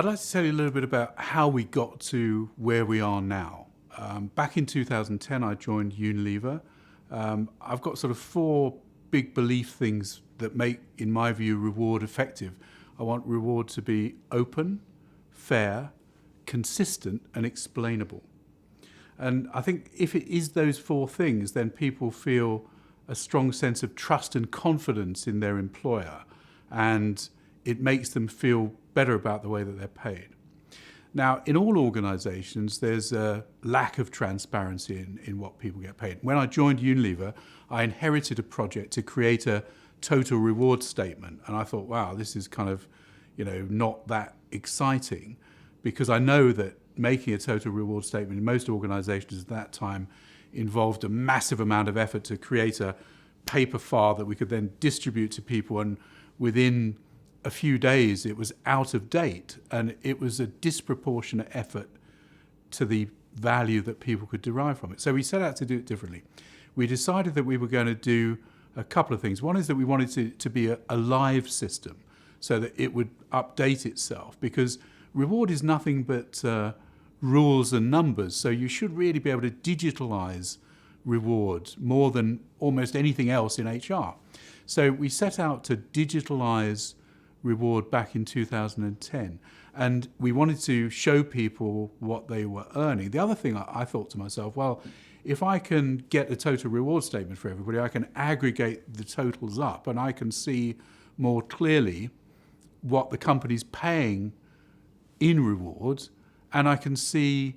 I'd like to tell you a little bit about how we got to where we are now. Back in 2010, I joined Unilever. I've got sort of four big belief things that make, in my view, reward effective. I want reward to be open, fair, consistent, and explainable. And I think if it is those four things, then people feel a strong sense of trust and confidence in their employer, and it makes them feel better about the way that they're paid. Now, in all organizations, there's a lack of transparency in what people get paid. When I joined Unilever, I inherited a project to create a total reward statement. And I thought, wow, this is kind of, not that exciting, because I know that making a total reward statement in most organizations at that time involved a massive amount of effort to create a paper file that we could then distribute to people. And within a few days, it was out of date, and it was a disproportionate effort to the value that people could derive from it. So we set out to do it differently. We decided that we were going to do a couple of things. One is that we wanted it to be a live system, so that it would update itself, because reward is nothing but rules and numbers. So you should really be able to digitalize reward more than almost anything else in HR. So we set out to digitalize reward back in 2010, and we wanted to show people what they were earning. The other thing I thought to myself, well, if I can get a total reward statement for everybody, I can aggregate the totals up, and I can see more clearly what the company's paying in rewards, and I can see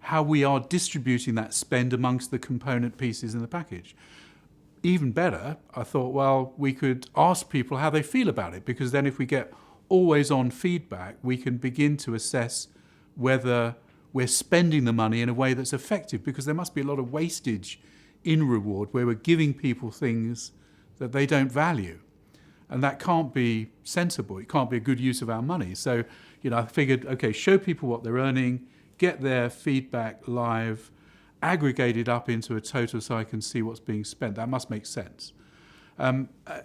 how we are distributing that spend amongst the component pieces in the package. Even better, I thought, well, we could ask people how they feel about it, because then if we get always on feedback, we can begin to assess whether we're spending the money in a way that's effective, because there must be a lot of wastage in reward where we're giving people things that they don't value. And that can't be sensible. It can't be a good use of our money. So, I figured, okay, show people what they're earning, get their feedback live, aggregate it up into a total so I can see what's being spent. That must make sense.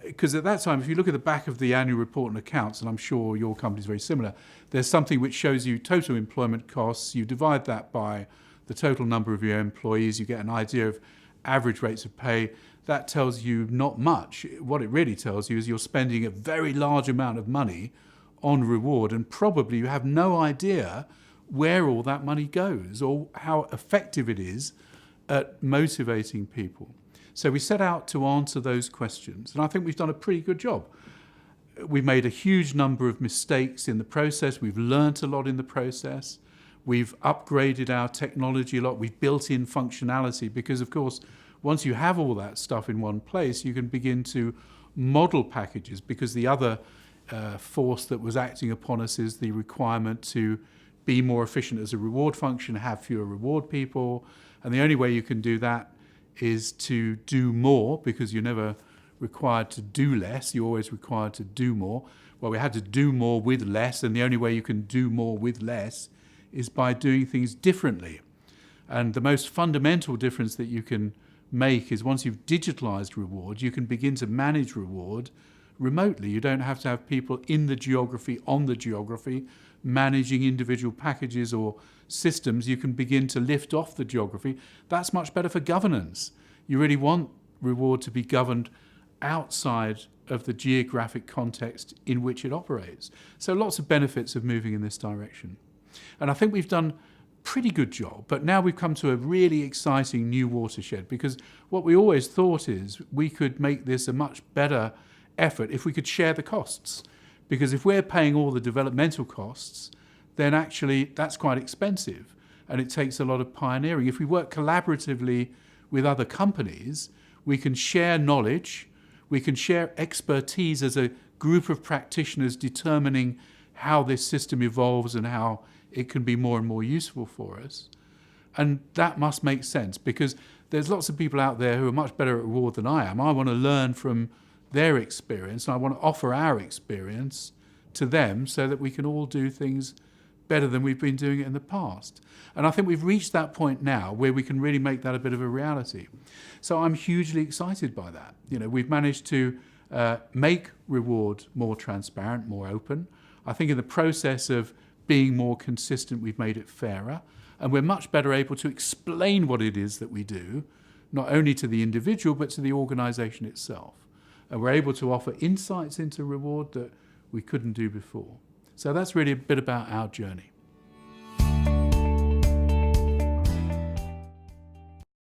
Because at that time, if you look at the back of the annual report and accounts, and I'm sure your company is very similar, there's something which shows you total employment costs. You divide that by the total number of your employees. You get an idea of average rates of pay. That tells you not much. What it really tells you is you're spending a very large amount of money on reward, and probably you have no idea where all that money goes or how effective it is at motivating people. So we set out to answer those questions, and I think we've done a pretty good job. We've made a huge number of mistakes in the process. We've learnt a lot in the process. We've upgraded our technology a lot. We've built in functionality, because, of course, once you have all that stuff in one place, you can begin to model packages, because the other force that was acting upon us is the requirement to be more efficient as a reward function, have fewer reward people. And the only way you can do that is to do more, because you're never required to do less, you're always required to do more. Well, we had to do more with less, and the only way you can do more with less is by doing things differently. And the most fundamental difference that you can make is once you've digitalized reward, you can begin to manage reward remotely. You don't have to have people in the geography, on the geography, managing individual packages or systems. You can begin to lift off the geography. That's much better for governance. You really want reward to be governed outside of the geographic context in which it operates. So lots of benefits of moving in this direction. And I think we've done a pretty good job, but now we've come to a really exciting new watershed, because what we always thought is we could make this a much better effort if we could share the costs. Because if we're paying all the developmental costs, then actually that's quite expensive, and it takes a lot of pioneering. If we work collaboratively with other companies, we can share knowledge, we can share expertise as a group of practitioners determining how this system evolves and how it can be more and more useful for us. And that must make sense, because there's lots of people out there who are much better at reward than I am. I want to learn from their experience, and I want to offer our experience to them so that we can all do things better than we've been doing it in the past. And I think we've reached that point now where we can really make that a bit of a reality. So I'm hugely excited by that. We've managed to make reward more transparent, more open. I think in the process of being more consistent, we've made it fairer, and we're much better able to explain what it is that we do, not only to the individual, but to the organisation itself. And we're able to offer insights into reward that we couldn't do before. So that's really a bit about our journey.